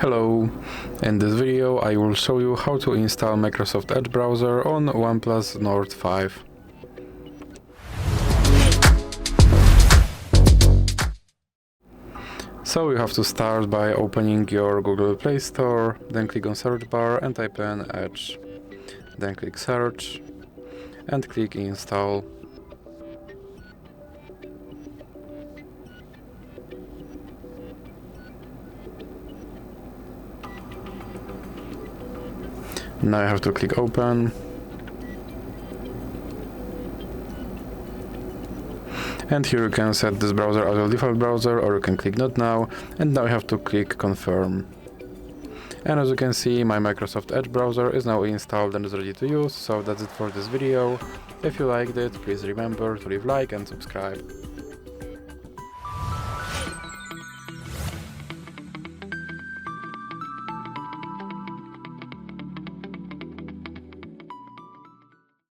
Hello, in this video I will show you how to install Microsoft Edge browser on OnePlus Nord 5. So you have to start by opening your Google Play Store, then click on search bar and type in Edge. Then click search and click install. Now you have to click open. And here you can set this browser as your default browser, or you can click not now, and now you have to click confirm. And as you can see, my Microsoft Edge browser is now installed and is ready to use, so that's it for this video. If you liked it, please remember to leave a like and subscribe.